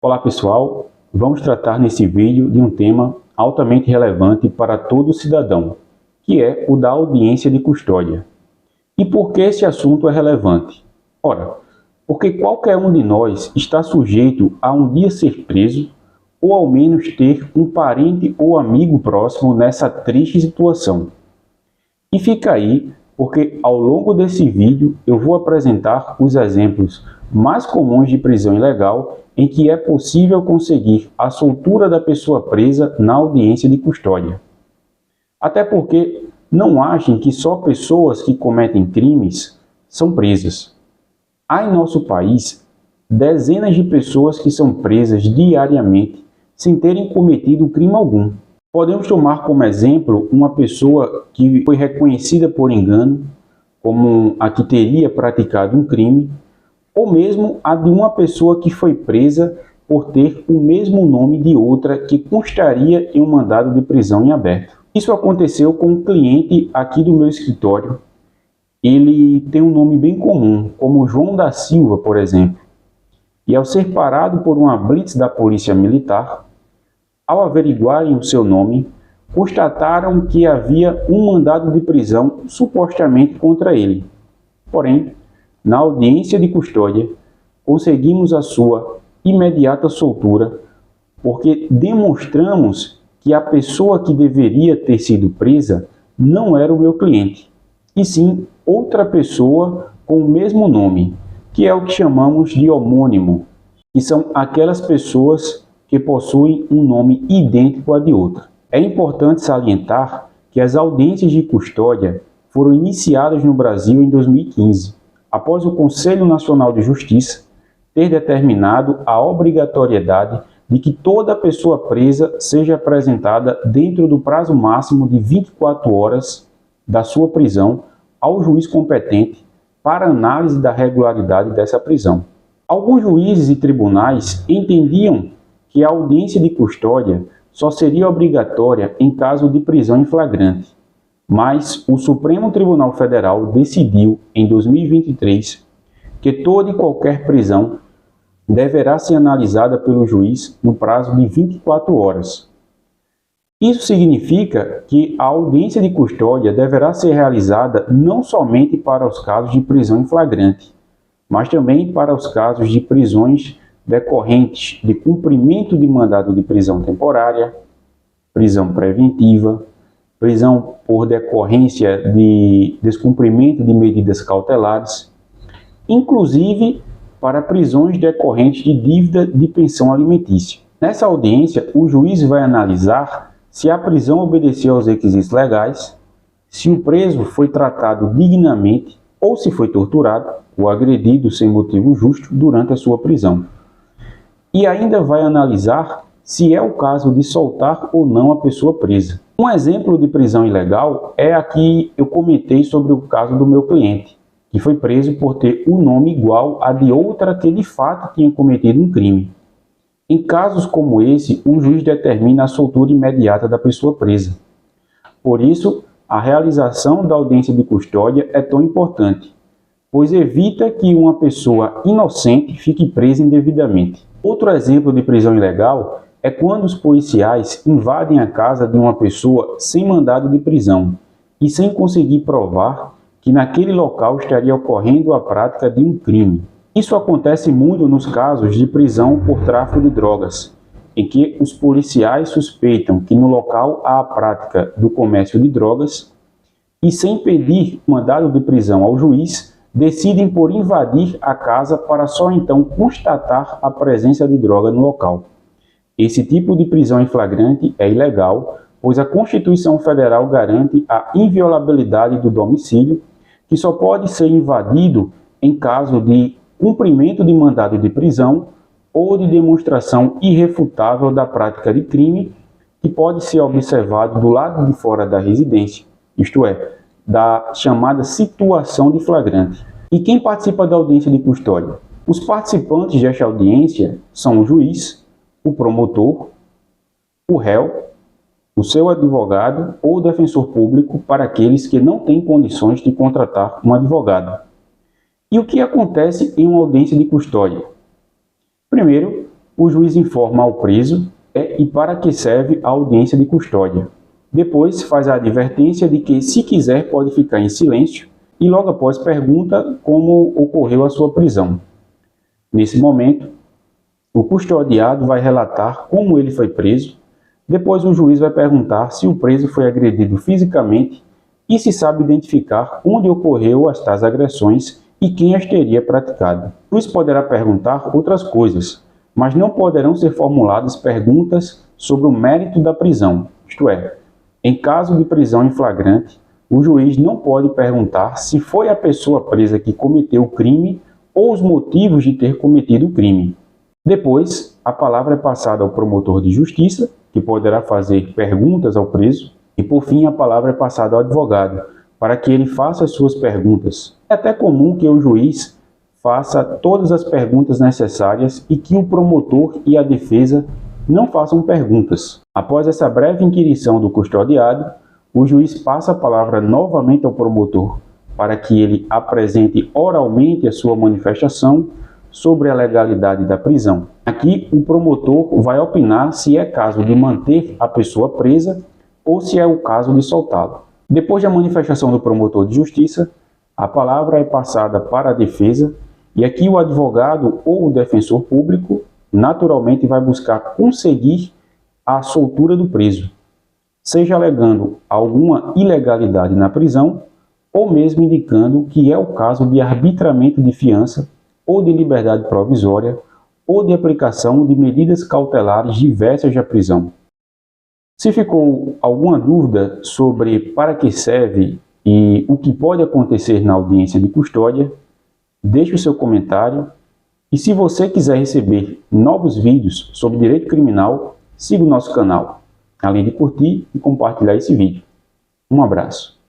Olá pessoal, vamos tratar nesse vídeo de um tema altamente relevante para todo cidadão, que é o da audiência de custódia. E por que esse assunto é relevante? Ora, porque qualquer um de nós está sujeito a um dia ser preso ou ao menos ter um parente ou amigo próximo nessa triste situação. E fica aí, porque ao longo desse vídeo eu vou apresentar os exemplos mais comuns de prisão ilegal em que é possível conseguir a soltura da pessoa presa na audiência de custódia. Até porque não achem que só pessoas que cometem crimes são presas. Há em nosso país dezenas de pessoas que são presas diariamente sem terem cometido crime algum. Podemos tomar como exemplo uma pessoa que foi reconhecida por engano como a que teria praticado um crime, ou mesmo a de uma pessoa que foi presa por ter o mesmo nome de outra que constaria em um mandado de prisão em aberto. Isso aconteceu com um cliente aqui do meu escritório. Ele tem um nome bem comum, como João da Silva, por exemplo. E ao ser parado por uma blitz da Polícia Militar, ao averiguarem o seu nome, constataram que havia um mandado de prisão supostamente contra ele. Porém, na audiência de custódia, conseguimos a sua imediata soltura, porque demonstramos que a pessoa que deveria ter sido presa não era o meu cliente, e sim outra pessoa com o mesmo nome, que é o que chamamos de homônimo, que são aquelas pessoas que possuem um nome idêntico à de outra. É importante salientar que as audiências de custódia foram iniciadas no Brasil em 2015, após o Conselho Nacional de Justiça ter determinado a obrigatoriedade de que toda pessoa presa seja apresentada dentro do prazo máximo de 24 horas da sua prisão ao juiz competente para análise da regularidade dessa prisão. Alguns juízes e tribunais entendiam que a audiência de custódia só seria obrigatória em caso de prisão em flagrante, mas o Supremo Tribunal Federal decidiu, em 2023, que toda e qualquer prisão deverá ser analisada pelo juiz no prazo de 24 horas. Isso significa que a audiência de custódia deverá ser realizada não somente para os casos de prisão em flagrante, mas também para os casos de prisões decorrentes de cumprimento de mandado de prisão temporária, prisão preventiva, prisão por decorrência de descumprimento de medidas cautelares, inclusive para prisões decorrentes de dívida de pensão alimentícia. Nessa audiência, o juiz vai analisar se a prisão obedeceu aos requisitos legais, se o preso foi tratado dignamente ou se foi torturado ou agredido sem motivo justo durante a sua prisão. E ainda vai analisar se é o caso de soltar ou não a pessoa presa. Um exemplo de prisão ilegal é a que eu comentei sobre o caso do meu cliente, que foi preso por ter um nome igual a de outra que de fato tinha cometido um crime. Em casos como esse, o juiz determina a soltura imediata da pessoa presa. Por isso, a realização da audiência de custódia é tão importante, pois evita que uma pessoa inocente fique presa indevidamente. Outro exemplo de prisão ilegal é quando os policiais invadem a casa de uma pessoa sem mandado de prisão e sem conseguir provar que naquele local estaria ocorrendo a prática de um crime. Isso acontece muito nos casos de prisão por tráfico de drogas, em que os policiais suspeitam que no local há a prática do comércio de drogas e, sem pedir mandado de prisão ao juiz, decidem por invadir a casa para só então constatar a presença de droga no local. Esse tipo de prisão em flagrante é ilegal, pois a Constituição Federal garante a inviolabilidade do domicílio, que só pode ser invadido em caso de cumprimento de mandado de prisão ou de demonstração irrefutável da prática de crime, que pode ser observado do lado de fora da residência, isto é, da chamada situação de flagrante. E quem participa da audiência de custódia? Os participantes desta audiência são o juiz, o promotor, o réu, o seu advogado ou o defensor público para aqueles que não têm condições de contratar um advogado. E o que acontece em uma audiência de custódia? Primeiro, o juiz informa ao preso e para que serve a audiência de custódia. Depois faz a advertência de que, se quiser, pode ficar em silêncio e logo após pergunta como ocorreu a sua prisão. Nesse momento, o custodiado vai relatar como ele foi preso. Depois o juiz vai perguntar se o preso foi agredido fisicamente e se sabe identificar onde ocorreu as tais agressões e quem as teria praticado. O juiz poderá perguntar outras coisas, mas não poderão ser formuladas perguntas sobre o mérito da prisão, isto é, em caso de prisão em flagrante, o juiz não pode perguntar se foi a pessoa presa que cometeu o crime ou os motivos de ter cometido o crime. Depois, a palavra é passada ao promotor de justiça, que poderá fazer perguntas ao preso, e por fim a palavra é passada ao advogado, para que ele faça as suas perguntas. É até comum que o juiz faça todas as perguntas necessárias e que o promotor e a defesa não façam perguntas. Após essa breve inquirição do custodiado, o juiz passa a palavra novamente ao promotor para que ele apresente oralmente a sua manifestação sobre a legalidade da prisão. Aqui, o promotor vai opinar se é caso de manter a pessoa presa ou se é o caso de soltá-la. Depois da manifestação do promotor de justiça, a palavra é passada para a defesa e aqui o advogado ou o defensor público naturalmente vai buscar conseguir a soltura do preso, seja alegando alguma ilegalidade na prisão ou mesmo indicando que é o caso de arbitramento de fiança ou de liberdade provisória ou de aplicação de medidas cautelares diversas da prisão. Se ficou alguma dúvida sobre para que serve e o que pode acontecer na audiência de custódia, deixe o seu comentário e se você quiser receber novos vídeos sobre direito criminal, siga o nosso canal, além de curtir e compartilhar esse vídeo. Um abraço.